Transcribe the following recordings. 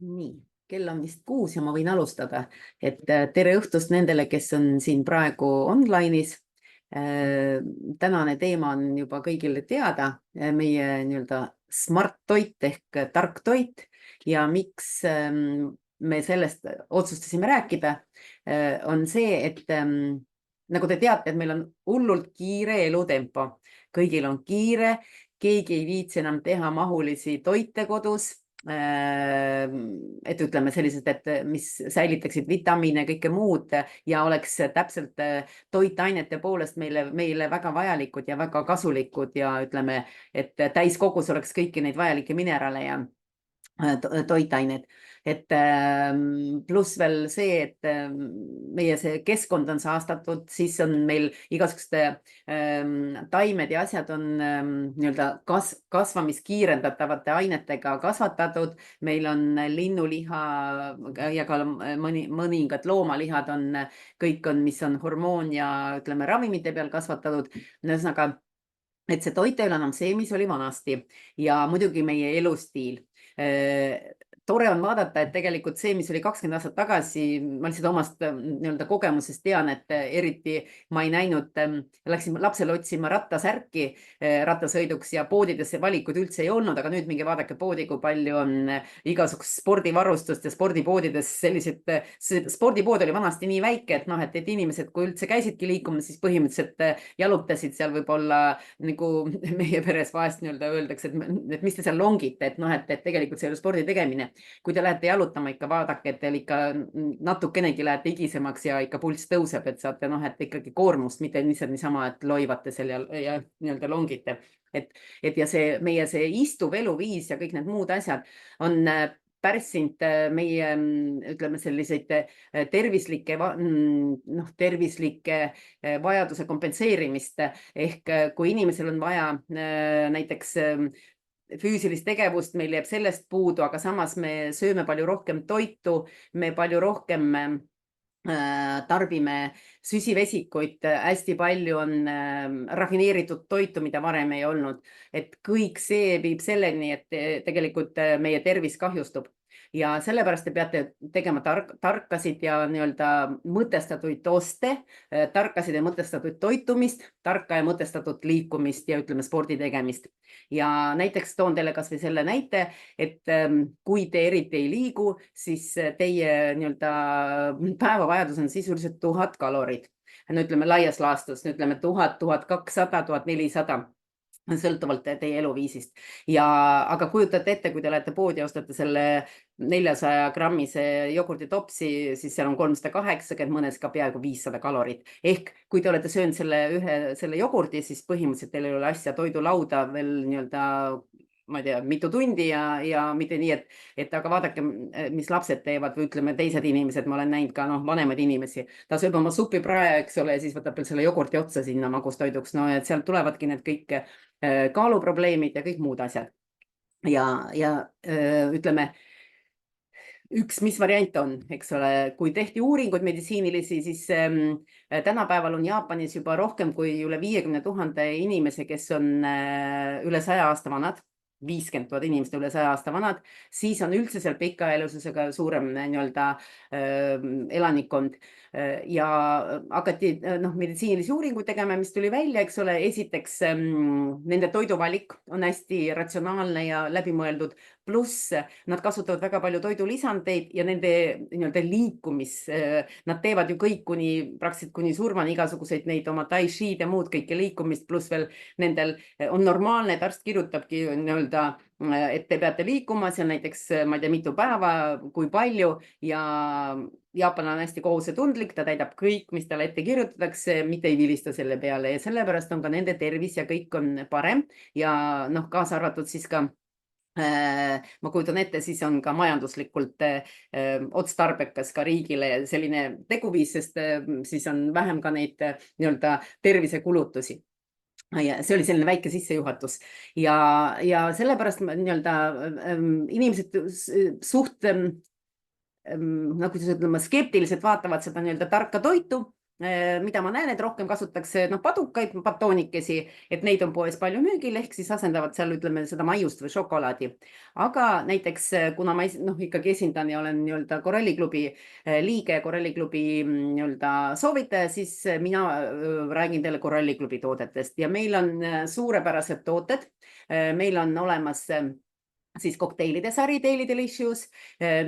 Nii, kell on vist 6 ja ma võin alustada, et tere õhtust nendele, kes on siin praegu online'is. Tänane teema on juba kõigile teada, meie nii-öelda smart toit ehk tark toit ja miks me sellest otsustasime rääkida, on see, et nagu te teate, et meil on hullult kiire elutempo, kõigil on kiire, keegi ei viitsi enam teha mahulisi toite kodus, et ütleme sellised, et mis säilitaksid vitamiine ja kõike muud ja oleks täpselt toitainete poolest meile väga vajalikud ja väga kasulikud ja ütleme, et täiskogus oleks kõiki neid vajalikke mineraale ja toitained, et pluss veel see, et meie see keskkond on saastatud, siis on meil igasuguste taimed ja asjad on nii-öelda kasvamiskiirendatavate ainetega kasvatatud. Meil on linnuliha ja ka mõningad loomalihad on, kõik on, mis on hormoon ja ütleme ravimite peal kasvatatud. Ühesõnaga, et see toit ei ole enam see, mis oli vanasti ja muidugi meie elustiil. Tore on vaadata, et tegelikult see, mis oli 20 aastat tagasi, ma lihtsalt omast nii-öelda kogemusest tean, et eriti ma ei näinud, läksin lapsele otsima rattasärki rattasõiduks ja poodidesse valikuid üldse ei olnud, aga nüüd minge vaadake poodi, kui palju on igasugust spordivarustust ja spordipoodides sellised, spordipood oli vanasti nii väike, et noh, et inimesed, kui üldse käisidki liikuma, siis põhimõtteliselt jalutasid seal võib-olla nagu meie peres vahest nii-öelda öeldakse, et mis te seal longite, et noh, et tegelikult see ei ole spordi tegemine. Kui te lähete jalutama, ikka vaadake, et teil ikka natukenegi lähete higisemaks ja ikka pulss tõuseb, et saate noh, et ikkagi koormust, mitte lihtsalt niisama, et loivate seal ja nii-öelda longite. Et ja see meie see istuv eluviis ja kõik need muud asjad on pärssinud meie, ütleme selliseid tervislike vajaduse kompenseerimist. Ehk kui inimesel on vaja näiteks füüsilist tegevust, meil jääb sellest puudu, aga samas me sööme palju rohkem toitu, me palju rohkem tarbime süsivesikuid, hästi palju on rafineeritud toitu, mida varem ei olnud. Et kõik see viib selleni, et tegelikult meie tervis kahjustub. Ja sellepärast te peate tegema tarkasid ja nii-öelda mõtestatud oste, tarkasid ja mõtestatud toitumist, tarka ja mõtestatud liikumist ja ütleme spordi tegemist. Ja näiteks toon teile kas või selle näite, et kui te eriti ei liigu, siis teie nii-öelda päevavajadus on sisuliselt 1000 kalorit. No ütleme laias laastus, ütleme 1000, 1200, 1400. Sõltuvalt teie eluviisist. Aga kujutate ette, kui te lähete poodi ja ostate selle 400 grammise jogurtitopsi, siis seal on 380, mõnes ka peaaegu 500 kalorit. Ehk kui te olete söönud selle jogurti, siis põhimõtteliselt teil ei ole asja toidulauda veel nii-öelda, ma ei tea, mitu tundi ja mitte nii, et aga vaadake, mis lapsed teevad või ütleme teised inimesed, ma olen näinud ka vanemaid inimesi. Ta sööb oma supipraja, eks ole, ja siis võtab veel selle jogurti otsa sinna magustoiduks. No et sealt tulevadki need kõik kaaluprobleemid ja kõik muud asjad. Ja ütleme, mis variant on, eks ole, kui tehti uuringuid meditsiinilisi, siis tänapäeval on Jaapanis juba rohkem kui üle 50 000 inimese, kes on üle 100 aasta vanad, 50 000 inimest üle 100 aasta vanad, siis on üldse seal pikaelususega suurem nii-öelda elanikkond ja hakati meditsiinilisi uuringuid tegema, mis tuli välja, eks ole, esiteks nende toiduvalik on hästi ratsionaalne ja läbimõeldud, pluss nad kasutavad väga palju toidulisandeid ja nende nii-öelda nad teevad ju kõik praktiliselt kuni surmani igasuguseid neid oma tai chi'd ja muud kõike liikumist, pluss veel nendel on normaalne, et arst kirjutabki nii-öelda, et te peate liikuma seal näiteks, ma ei tea, mitu päeva, kui palju ja Jaapan on hästi kohusetundlik, ta täidab kõik, mis talle ette kirjutatakse, mitte ei vilista selle peale ja sellepärast on ka nende tervis ja kõik on parem ja kaasa arvatud siis ka ma kujutan ette, siis on ka majanduslikult otstarbekas ka riigile selline teguviis, sest siis on vähem ka neid nii-öelda tervisekulutusi. Ja see oli selline väike sissejuhatus ja sellepärast nii-öelda inimesed suht, nagu ütlema, skeptiliselt vaatavad seda nii-öelda tarka toitu mida ma näen, et rohkem kasutatakse padukaid batoonikesi, et neid on poes palju müügil, ehk siis asendavad seal, ütleme, seda maiust või šokolaadi. Aga näiteks, kuna ma ikkagi esindan ja olen nii-öelda koralliklubi liige, koralliklubi nii-öelda soovitaja, siis mina räägin teile koralliklubi toodetest ja meil on suurepärased tooted. Meil on olemas siis kokteilide sari Daily Delicious.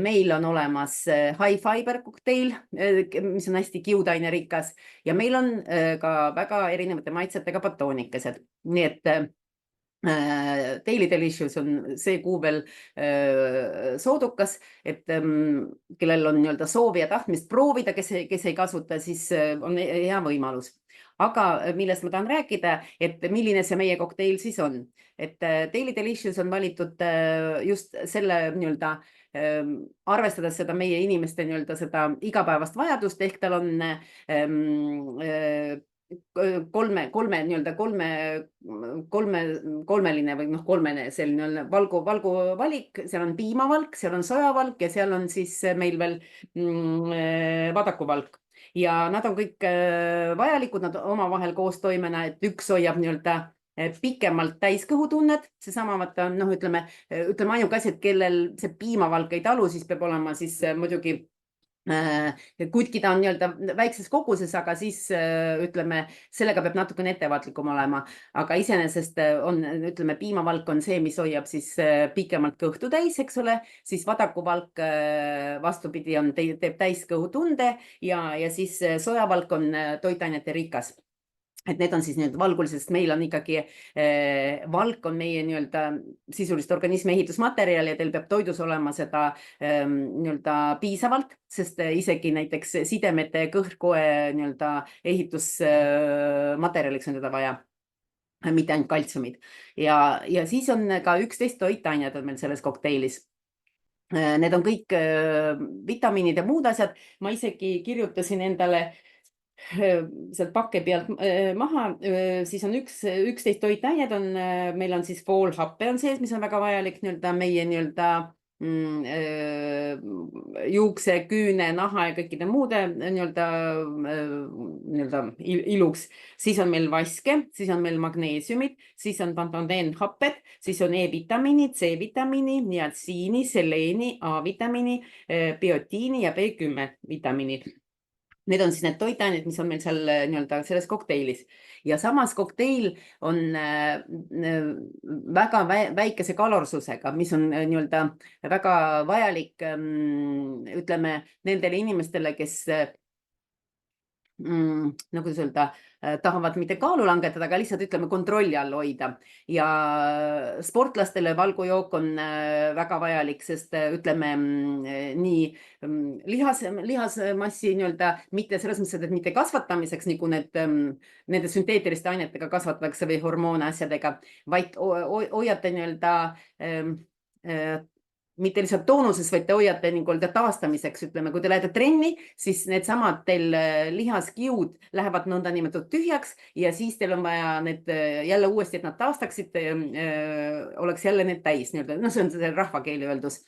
Meil on olemas high fiber kokteil, mis on hästi kiudainerikkas ja meil on ka väga erinevate maitsetega batoonikesed. Nii et Daily Delicious on see kuubel soodukas, et kellel on nii-öelda soovi ja tahtmist proovida, kes ei kasuta, siis on hea võimalus. Aga millest ma tahan rääkida, et milline see meie kokteil siis on. Et Daily Delicious on valitud just selle nii-öelda arvestades seda meie inimeste nii-öelda seda igapäevast vajadust, ehk tal on kolmeline või kolmene selline valgu valik, seal on piimavalk, seal on sojavalk ja seal on siis meil veel vadakuvalk. Ja nad on kõik vajalikud, nad omavahel koostoimena, et üks hoiab nii-öelda pikemalt täiskõhutunnet, seesama vaata, ütleme ainuke asi, et kellel see piimavalk ei talu, siis peab olema siis muidugi kuigi ta on nii-öelda väikses koguses, aga siis ütleme, sellega peab natukene ettevaatlikum olema, aga iseenesest on, ütleme, piimavalk on see, mis hoiab siis pikemalt kõhtu täis, eks ole, siis vadakuvalk vastupidi teeb täiskõhutunde ja siis sojavalk on toitainete rikas. Et need on siis nii-öelda valgulised, sest meil on ikkagi, valk on meie nii-öelda sisulist organismi ehitusmaterjal ja teil peab toidus olema seda nii-öelda piisavalt, sest isegi näiteks sidemete kõhrkoe nii-öelda ehitusmaterjaliks on teda vaja, mitte ainult kaltsiumid. Ja siis on ka 11 toitained on meil selles kokteilis. Need on kõik vitamiinid ja muud asjad. Ma isegi kirjutasin endale sealt pakke pealt maha, siis on 11 toitained on, meil on siis foolhappe on sees, mis on väga vajalik nii-öelda meie nii-öelda juukse, küüne, naha ja kõikide muude nii-öelda iluks. Siis on meil vaske, siis on meil magneesiumid, siis on pantoteenhapped, siis on E-vitamiini, C-vitamiini, niatsiini, seleeni, A-vitamiini, biotiini ja B10 vitamiinid. Need on siis need toitained, mis on meil seal nii-öelda selles kokteilis. Ja samas kokteil on väga väikese kalorsusega, mis on nii-öelda väga vajalik, ütleme, nendele inimestele, kes kuidas öelda, tahavad mitte kaalu langetada, aga lihtsalt ütleme kontrolli all hoida. Ja sportlastele valgujook on väga vajalik, sest ütleme nii lihasmassi nii-öelda mitte selles mõttes, et mitte kasvatamiseks, nagu nende sünteetiliste ainetega kasvatatakse või hormoone asjadega, vaid hoiate nii-öelda mitte lihtsalt toonuses, vaid te hoiate nii-öelda taastamiseks, ütleme, kui te lähete trenni, siis needsamad teil lihaskiud lähevad nõnda nimetatud tühjaks ja siis teil on vaja need jälle uuesti, et nad taastaksid, oleks jälle need täis nii-öelda, see on see rahvakeeli öeldus.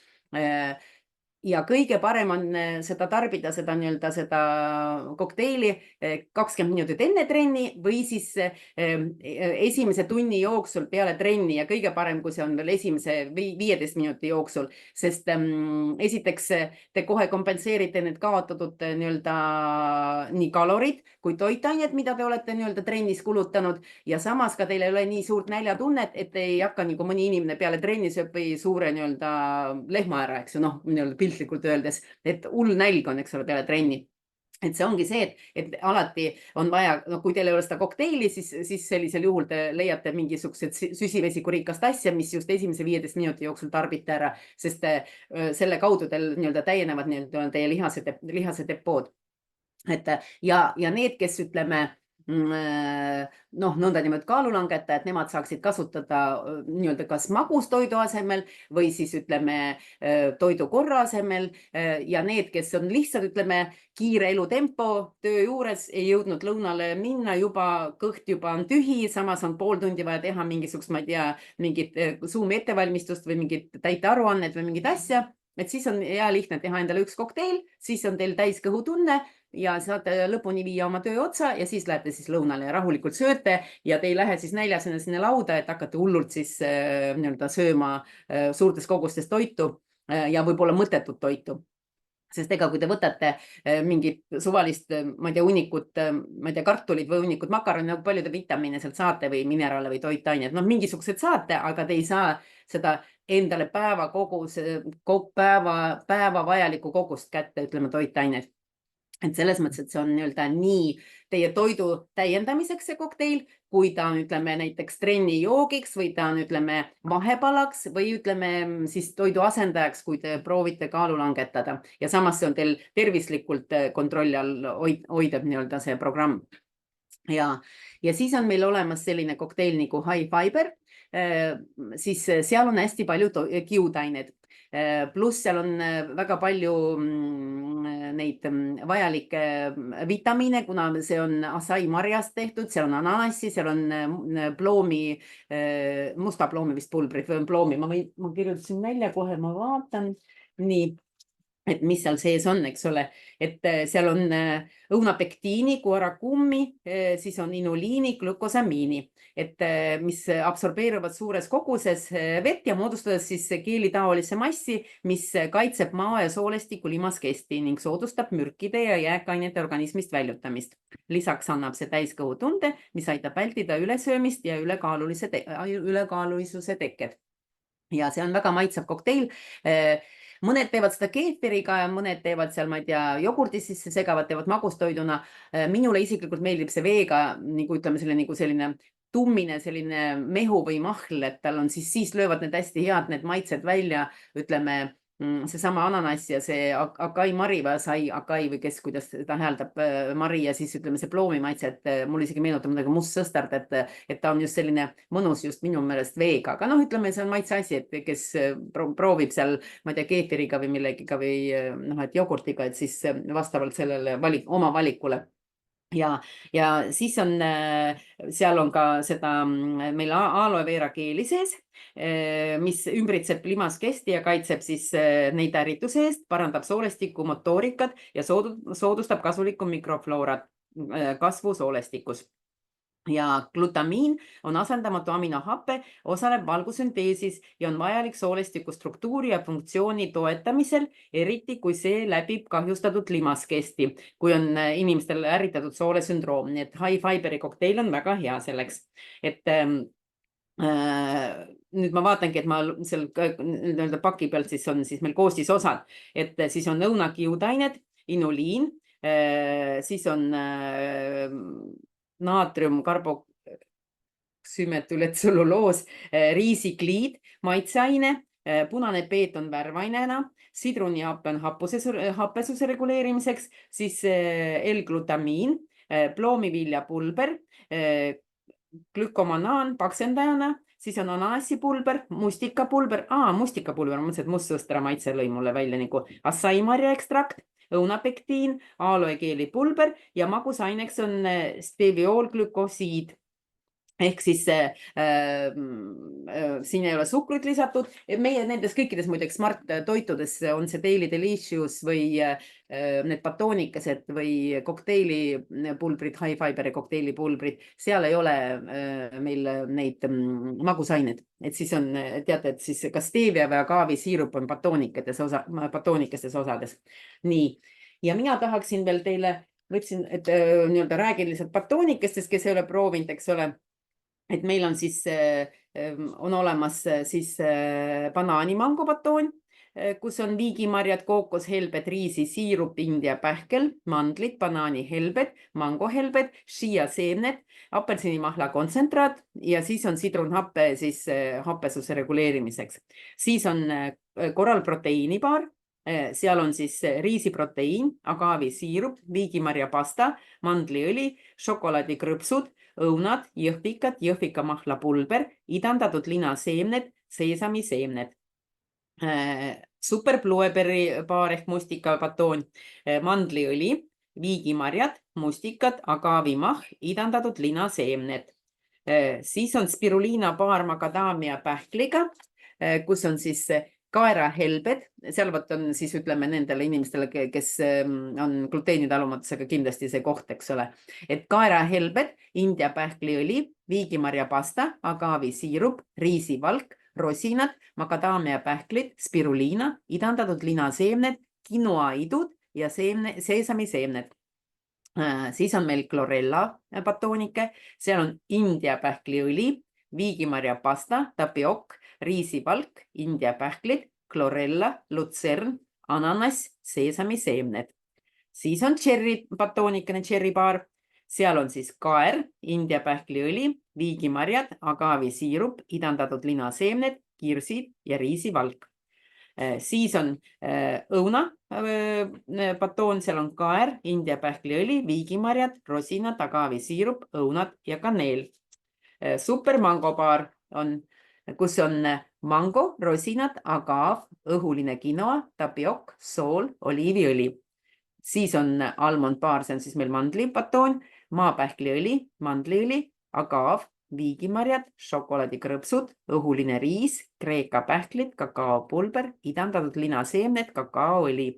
Ja kõige parem on seda tarbida, seda nii-öelda seda kokteili 20 minutit enne trenni või siis esimese tunni jooksul peale trenni ja kõige parem, kui see on veel esimese 15 minuti jooksul, sest esiteks te kohe kompenseerite need kaotatud nii-öelda nii kalorid kui toitained, mida te olete nii-öelda trennis kulutanud ja samas ka teil ei ole nii suurt näljatunnet, et ei hakka nagu mõni inimene peale trenni sööb või suure nii-öelda lehma ära, eks ju, nii-öelda piltlikult öeldes, et hull nälg on, eks ole, peale trenni. Et see ongi see, et alati on vaja, kui teil ei ole seda kokteili, siis sellisel juhul te leiate mingisugused süsivesikuriikast asja, mis just esimese 15 minuti jooksul tarbite ära, sest selle kaudu teil nii-öelda täienevad teie lihase depood. Ja need, kes ütleme, nõnda nimelt kaalulangetajad, nemad saaksid kasutada nii-öelda kas magustoidu asemel või siis ütleme toidukorra asemel ja need, kes on lihtsalt ütleme kiire elutempo töö juures, ei jõudnud lõunale minna, juba kõht juba on tühi, samas on pool tundi vaja teha mingisugust, ma ei tea, mingit Zoomi ettevalmistust või mingit täita aruannet või mingit asja, et siis on hea lihtne teha endale üks kokteil, siis on teil täis kõhutunne ja saate lõpuni viia oma töö otsa ja siis lähete siis lõunale ja rahulikult sööte ja te ei lähe siis näljasena sinna lauda, et hakkate hullult siis nii-öelda sööma suurtes kogustes toitu ja võib-olla mõttetut toitu. Sest ega kui te võtate mingit suvalist, ma ei tea, hunnikut, ma ei tea, kartulid või hunnikut makaroni, palju te vitamiine sealt saate või mineraale või toitained, noh, mingisugused saate, aga te ei saa seda endale päeva vajalikku kogust kätte, ütleme, toitained. Et selles mõttes, et see on nii-öelda nii teie toidu täiendamiseks see kokteil, kui ta on, ütleme, näiteks trenni joogiks või ta on, ütleme, vahepalaks või ütleme siis toidu asendajaks, kui te proovite kaalu langetada. Ja samas see on teil tervislikult kontrolli all hoidev nii-öelda see programm. Ja siis on meil olemas selline kokteil nagu High Fiber, siis seal on hästi palju kiudained. Pluss seal on väga palju neid vajalikke vitamiine, kuna see on acai marjast tehtud, seal on ananassi, seal on ploomi, musta ploomi vist pulbrit või on ploomi. Ma kirjutasin välja kohe, ma vaatan. Nii, et mis seal sees on, eks ole, et seal on õunapektiini, guarakummi, siis on inuliini, glükosamiini, et mis absorbeeruvad suures koguses vett ja moodustades siis keelitaolisse massi, mis kaitseb maa ja soolestiku limaskesti ning soodustab mürkide ja jääkainete organismist väljutamist. Lisaks annab see täiskõhutunde, mis aitab vältida ülesöömist ja ülekaalulisuse tekket. Ja see on väga maitsev kokteil. Mõned teevad seda keefiriga ja mõned teevad seal, ma ei tea, jogurdi sisse segavad, teevad magustoiduna. Minule isiklikult meeldib see veega, nagu ütleme, selline tummine, selline mehu või mahl, et tal on siis löövad need hästi head, need maitsed välja, ütleme, seesama ananas ja see acai mari või acai või kes, kuidas ta hääldab mari ja siis ütleme see ploomi maitse, et mul isegi meenutab midagi mustsõstard, et ta on just selline mõnus just minu meelest veega, aga noh, ütleme, see on maitse asi, et kes proovib seal, ma ei tea, keefiriga või millegiga või noh, et jogurtiga, et siis vastavalt sellele oma valikule. Ja siis on, seal on ka seda meil aloe vera keeli sees, mis ümbritseb limaskesti ja kaitseb siis neid ärrituse eest, parandab soolestiku motoorikat ja soodustab kasulikku mikrofloorat kasvu soolestikus. Ja glutamiin on asendamatu aminohappe, osaleb valgusünteesis ja on vajalik soolestiku struktuuri ja funktsiooni toetamisel, eriti kui see läbib kahjustatud limaskesti, kui on inimestel ärritatud soolesündroom. Nii et High Fiberi kokteil on väga hea selleks. Et nüüd ma vaatangi, et ma seal paki pealt siis on siis meil koostisosad, et siis on õunakiudained, inuliin, siis on naatrium, karboksümetületselluloos, riisikliid, maitseaine, punane peet on värvainena, sidrunihappe on happesuse reguleerimiseks, siis L-glutamiin, ploomiviljapulber, glükomanaan paksendajana, siis on ananassipulber, mustikapulber, mustikapulber, ma mõtlesin, et mustsõstra maitse lõi mulle välja nagu acai marja ekstrakt, õunapektiin, aloekeeli pulber ja magusaineks on stevioolglükosiid. Ehk siis siin ei ole suhkrut lisatud. Meie nendes kõikides muideks smart toitudes on see Daily Delicious või need batoonikesed või kokteili pulbrid, High Fiberi kokteili pulbrid, seal ei ole meil neid magusained. Et siis on, teate, et siis kas stevia või agaavisiirup on batoonikestes osades. Nii, ja mina tahaksin veel teile, võtsin, et nii-öelda räägin lihtsalt batoonikestest, kes ei ole proovinud, eks ole. Et meil on siis, on olemas siis banaanimango batoon, kus on viigimarjad, kookoshelbed, riisi, siirup, india pähkel, mandlid, banaanihelbed, mangohelbed, shia seemned, apelsinimahla kontsentraat ja siis on sidrunhappe siis happesuse reguleerimiseks. Siis on koralproteiinibaar, seal on siis riisiproteiin, agaavisiirup, viigimarja pasta, mandliõli, šokolaadikrõpsud, õunad, jõhvikad, jõhvikamahla pulber, idandatud linaseemned, seesamiseemned. Super blueberry baar ehk mustikabatoon, mandliõli, viigimarjad, mustikad, agaavimah, idandatud linaseemned. Siis on spiruliina baar makadaamia pähkliga, kus on siis kaerahelbed, seal on siis ütleme nendele inimestele, kes on gluteenitalumatusega kindlasti see koht, eks ole, et kaerahelbed, India pähkliõli, viigimarja pasta, agaavisiirup, riisivalk, rosinad, makadaamia pähklid, spiruliina, idandatud linaseemned, quinoaidud ja seesamiseemned. Siis on meil chlorella batoonike, seal on India pähkliõli, viigimarja pasta, tapiok, riisivalk, India pähklid, chlorella, lutsern, ananas, seesamiseemned. Siis on cherry batoonikene, cherry baar, seal on siis kaer, India pähkliõli, viigimarjad, agaavisiirup, idandatud linaseemned, kirsid ja riisivalk. Siis on õuna batoon, seal on kaer, India pähkliõli, viigimarjad, rosinad, agaavisiirup, õunad ja kaneel. Super mangobaar on, kus on mango, rosinad, agaav, õhuline quinoa, tapiok, sool, oliiviõli. Siis on almond baar, see on siis meil mandlibatoon, maapähkliõli, mandliõli, agaav, viigimarjad, šokolaadikrõpsud, õhuline riis, kreeka pähklid, kakaopulber, idandatud linaseemned, kakaoõli.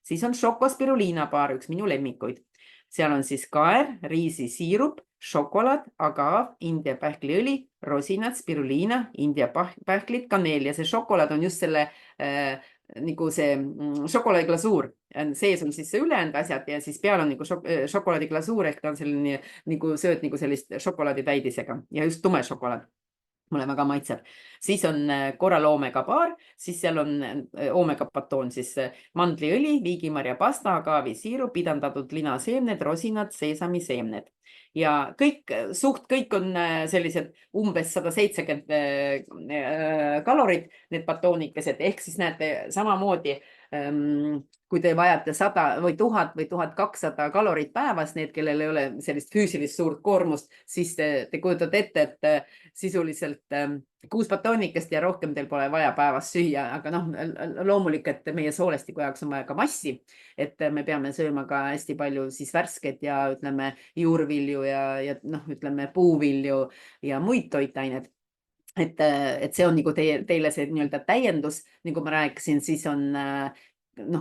Siis on šokospiruliina baar, üks minu lemmikuid. Seal on siis kaer, riisisiirup, šokolaad, agaav, India pähkliõli, rosinad, spiruliina, India pähklid, kaneel ja see šokolaad on just selle nagu see šokolaadiglasuur. Sees on siis see ülejäänud asjad ja siis peal on nagu šokolaadiglasuur ehk ta on selline nagu sööd nagu sellist šokolaaditäidisega ja just tume šokolaad. Mulle väga maitseb. Siis on korral oomega baar, siis seal on oomega batoon, siis mandliõli, viigimarja pasta, agaavisiirup, idandatud linaseemned, rosinad, seesamiseemned. Ja kõik on sellised umbes 170 kalorit, need batoonikesed, ehk siis näete samamoodi, kui te vajate 100 või 1000 või 1200 kalorit päevas, need, kellel ei ole sellist füüsilist suurt koormust, siis te kujutate ette, et sisuliselt 6 batoonikest ja rohkem teil pole vaja päevas süüa, aga noh, loomulik, et meie soolestiku jaoks on vaja ka massi, et me peame sööma ka hästi palju siis värsket ja ütleme juurvilju ja noh, ütleme puuvilju ja muid toitained. Et see on nagu teile see nii-öelda täiendus, nagu ma rääkisin, siis on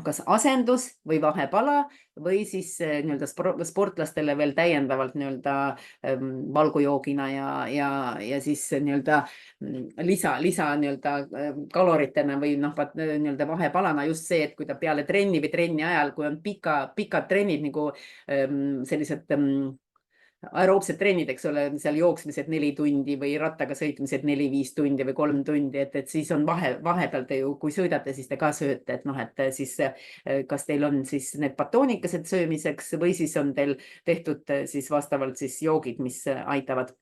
kas asendus või vahepala või siis nii-öelda sportlastele veel täiendavalt nii-öelda valgujoogina ja siis nii-öelda lisa nii-öelda kaloritena või nii-öelda vahepalana just see, et kui ta peale trenni või trenni ajal, kui on pikad trennid nagu sellised aeroobsed trennid, eks ole, seal jooksmised 4 tundi või rattaga sõitmised 4-5 tundi või 3 tundi, et siis on vahepeal te ju, kui sõidate, siis te ka sööte, et noh, et siis kas teil on siis need batoonikesed söömiseks või siis on teil tehtud siis vastavalt siis joogid, mis aitavad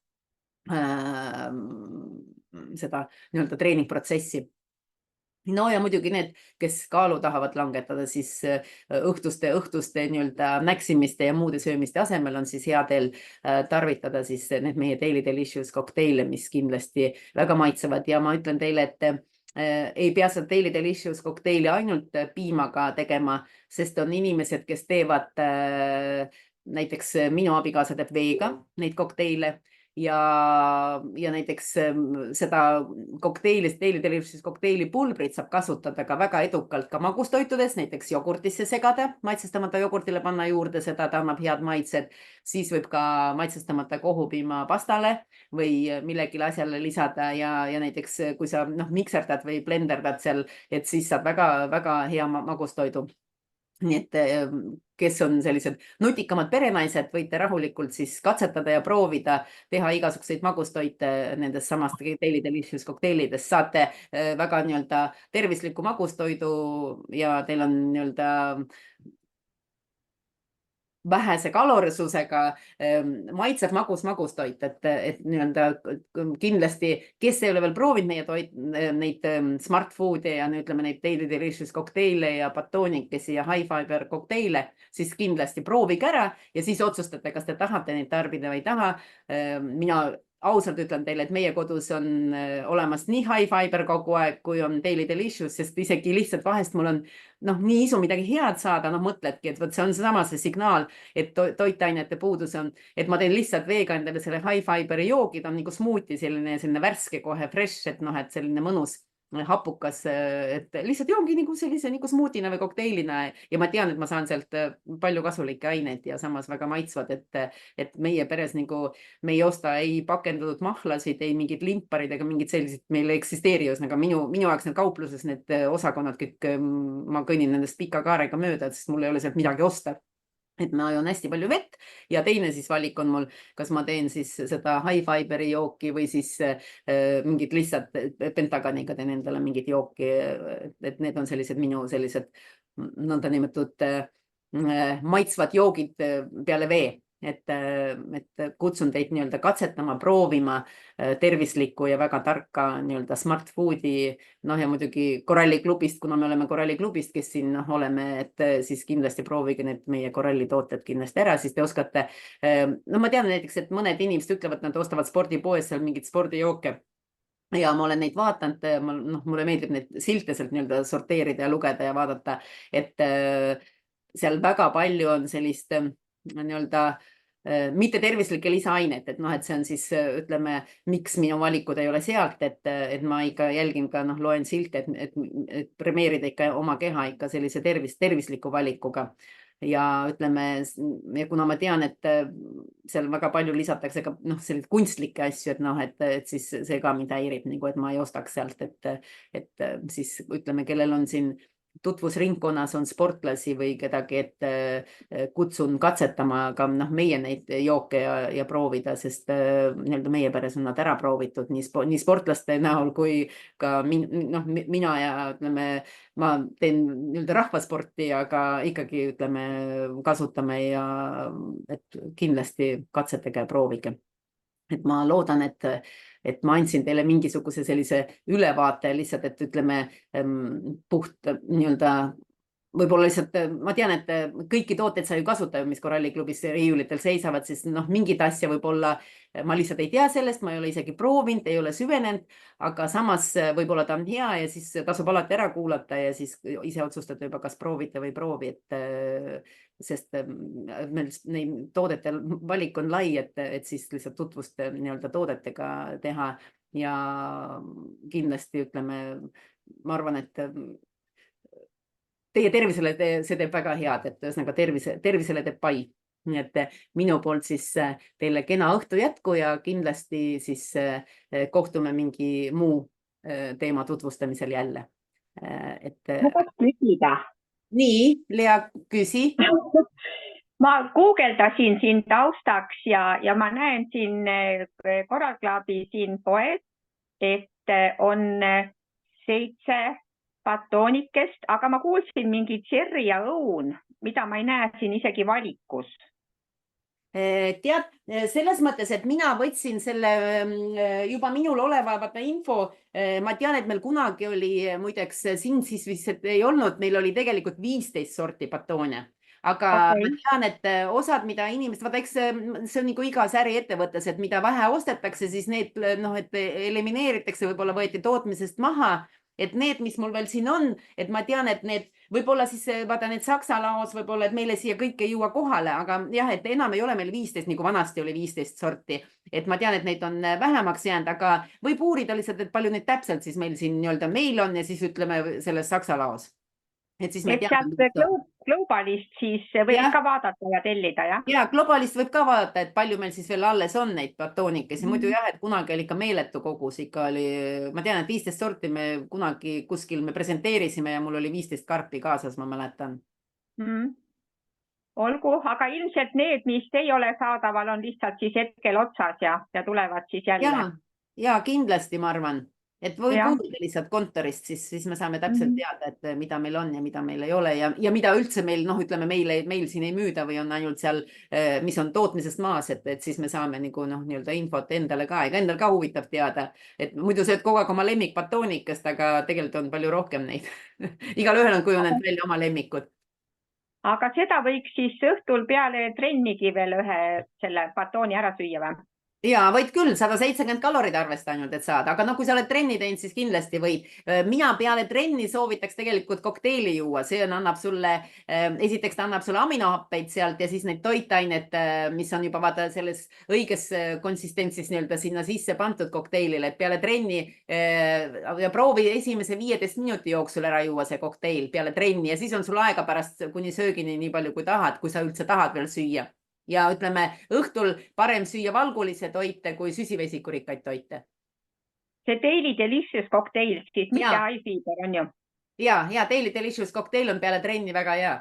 seda nii-öelda treeningprotsessi. No ja muidugi need, kes kaalu tahavad langetada, siis õhtuste nii-öelda näksimiste ja muude söömiste asemel on siis hea teil tarvitada siis need meie Daily Delicious kokteile, mis kindlasti väga maitsevad ja ma ütlen teile, et ei pea seda Daily Delicious kokteili ainult piimaga tegema, sest on inimesed, kes teevad, näiteks minu abikaasa teeb veega neid kokteile ja näiteks seda kokteili, Daily Delicious kokteili pulbrit saab kasutada ka väga edukalt ka magustoitudes, näiteks jogurtisse segada, maitsestamata jogurtile panna juurde seda, ta annab head maitsed, siis võib ka maitsestamata kohupiima pastale või millegile asjale lisada ja näiteks kui sa mikserdad või blenderdad seal, et siis saab väga hea magustoidu. Nii et kes on sellised nutikamad perenaised, võite rahulikult siis katsetada ja proovida teha igasuguseid magustoite nendest samast Daily Delicious kokteilidest. Saate väga nii-öelda tervisliku magustoidu ja teil on nii-öelda vähese kalorisusega maitseb magustoit, et nii-öelda kindlasti, kes ei ole veel proovinud neid smart food'e ja ütleme neid Daily Delicious kokteile ja batoonikesi ja high fiber kokteile, siis kindlasti proovige ära ja siis otsustate, kas te tahate neid tarbida või ei taha. Mina ausalt ütlen teile, et meie kodus on olemas nii high fiber kogu aeg, kui on Daily Delicious, sest isegi lihtsalt vahest mul on nii isu midagi head saada, mõtledki, et see on sama see signaal, et toitainete puudus on, et ma teen lihtsalt veega endale selle high fiberi joogi, ta on nagu smuuti selline värske kohe fresh, et selline mõnus hapukas, et lihtsalt joongi nagu sellise nagu smuutina või kokteilina ja ma tean, et ma saan sealt palju kasulikke aineid ja samas väga maitsvad, et meie peres nagu me ei osta ei pakendatud mahlasid, ei mingid limparid ega mingid sellised meil ei eksisteeri, ühesõnaga minu jaoks need kaupluses need osakonnad kõik, ma kõnnin nendest pika kaarega mööda, sest mul ei ole sealt midagi osta. Et ma joon hästi palju vett ja teine siis valik on mul, kas ma teen siis seda high fiberi jooki või siis mingid lihtsalt pentaganiga teen endale mingid jooki, et need on sellised minu sellised nõndanimetatud maitsvad joogid peale vee. Et kutsun teid nii-öelda katsetama, proovima tervislikku ja väga tarka nii-öelda smart foodi, noh ja muidugi koralliklubist, kuna me oleme koralliklubist, kes siin oleme, et siis kindlasti proovige need meie korallitooted kindlasti ära, siis te oskate, no ma tean näiteks, et mõned inimesed ütlevad, nad ostavad spordipoes seal mingid spordijooke ja ma olen neid vaatanud, mulle meeldib neid silte sealt nii-öelda sorteerida ja lugeda ja vaadata, et seal väga palju on sellist nii-öelda mitte tervislikke lisaainet, et noh, et see on siis ütleme, miks minu valikud ei ole sealt, et ma ikka jälgin ka, noh, loen silte, et premeerida ikka oma keha ikka sellise tervisliku valikuga. Ja ütleme, ja kuna ma tean, et seal väga palju lisatakse ka noh, selliseid kunstlikke asju, et noh, et siis see ka mind häirib, nagu et ma ei ostaks sealt, et siis ütleme, kellel on siin tutvusringkonnas on sportlasi või kedagi, et kutsun katsetama ka noh, meie neid jooke ja proovida, sest nii-öelda meie peres on nad ära proovitud nii sportlaste näol kui ka mina ja ütleme, ma teen nii-öelda rahvasporti, aga ikkagi ütleme, kasutame ja et kindlasti katsetage ja proovige. Et ma loodan, et ma andsin teile mingisuguse sellise ülevaate lihtsalt, et ütleme puht nii-öelda võib-olla lihtsalt, ma tean, et kõiki tooteid sa ju kasuta, mis koralliklubis riiulitel seisavad, siis noh, mingid asja võib-olla ma lihtsalt ei tea sellest, ma ei ole isegi proovinud, ei ole süvenenud, aga samas võib-olla ta on hea ja siis tasub alati ära kuulata ja siis ise otsustada juba, kas proovite või proovi, sest meil neid toodete valik on lai, et siis lihtsalt tutvust nii-öelda toodetega teha ja kindlasti ütleme, ma arvan, et teie tervisele see teeb väga head, et ühesõnaga tervisele teeb pai. Nii et minu poolt siis teile kena õhtu jätku ja kindlasti siis kohtume mingi muu teema tutvustamisel jälle. Ma tahaks küsida. Nii, Lea, küsi. Ma guugeldasin siin taustaks ja ma näen siin korralklaabi siin poes, et on 7 batoonikest, aga ma kuulsin mingi tšerri ja õun, mida ma ei näe siin isegi valikus. Tead, selles mõttes, et mina võtsin selle juba minul oleva info, ma tean, et meil kunagi oli, muideks siin siis vist ei olnud, meil oli tegelikult 15 sorti batoone. Aga ma tean, et osad, mida inimesed, vaata, eks see on nagu igas äriettevõttes, et mida vähe ostetakse, siis need, noh, et elimineeritakse, võib-olla võeti tootmisest maha, et need, mis mul veel siin on, et ma tean, et need võib-olla siis, vaata need Saksa laos võib-olla, et meile siia kõik ei jõua kohale, aga jah, et enam ei ole meil 15, nagu vanasti oli 15 sorti, et ma tean, et neid on vähemaks jäänud, aga võib uurida lihtsalt, et palju neid täpselt siis meil siin nii-öelda meil on ja siis ütleme selles Saksa laos. Et siis me teame. Globalist siis võib ka vaadata ja tellida, jah? Ja, Globalist võib ka vaadata, et palju meil siis veel alles on neid batoonikesi. Muidu jah, et kunagi oli ikka meeletu kogus, ikka oli, ma tean, et 15 sorti me kunagi kuskil me presenteerisime ja mul oli 15 karpi kaasas, ma mäletan. Olgu, aga ilmselt need, mis ei ole saadaval, on lihtsalt siis hetkel otsas ja tulevad siis jälle. Ja, kindlasti ma arvan. Et võib uurida lihtsalt kontorist, siis me saame täpselt teada, et mida meil on ja mida meil ei ole ja mida üldse meil, noh, ütleme, meil siin ei müüda või on ainult seal, mis on tootmisest maas, et siis me saame nagu, noh, nii-öelda infot endale ka, ega endal ka huvitav teada, et muidu sööd kogu aeg oma lemmikbatoonikest, aga tegelikult on palju rohkem neid. Igal ühel on kujunenud välja oma lemmikud. Aga seda võiks siis õhtul peale trennigi veel ühe selle batooni ära süüa või? ja võid küll 170 kalorid arvesta ainult, et saada, aga no kui sa oled trenni teinud, siis kindlasti võid. Mina peale trenni soovitaks tegelikult kokteili juua, see annab sulle, esiteks ta annab sulle aminohappeid sealt ja siis neid toitainet, mis on juba vaata selles õiges konsistentsis nii-öelda sinna sisse pandud kokteilile, et peale trenni ja proovi esimese 15 minuti jooksul ära juua see kokteil peale trenni ja siis on sul aega pärast kuni söögini nii palju, kui tahad, kui sa üldse tahad veel süüa. Ja ütleme, õhtul parem süüa valgulise toite kui süsivesikurikkaid toite. See Daily Delicious kokteil, siis mitte Ja. high fiber on ju? Ja Daily Delicious kokteil on peale trenni väga hea,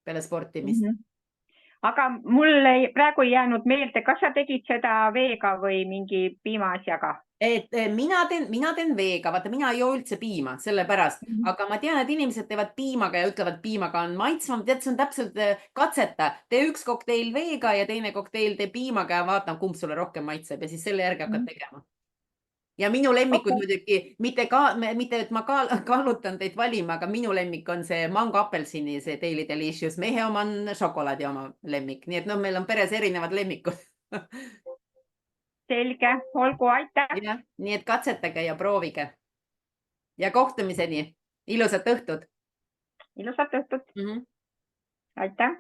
peale sportimist. Aga mul praegu ei jäänud meelde, kas sa tegid seda veega või mingi piimaasjaga? Et mina teen veega, vaata mina ei joo üldse piima, sellepärast, aga ma tean, et inimesed teevad piimaga ja ütlevad, piimaga on maitsvam, tead, see on täpselt katseta, tee üks kokteil veega ja teine kokteil tee piimaga ja vaata, kumb sulle rohkem maitseb ja siis selle järgi hakkad tegema. Ja minu lemmikud muidugi, mitte, et ma kaalutan teid valima, aga minu lemmik on see mango apelsini, see Daily Delicious, mehe oma on šokolaadi oma lemmik, nii et no meil on peres erinevad lemmikud. Selge, olgu, aitäh. Ja, nii et katsetage ja proovige. Ja kohtumiseni. Ilusat õhtut. Ilusat õhtut. Aitäh.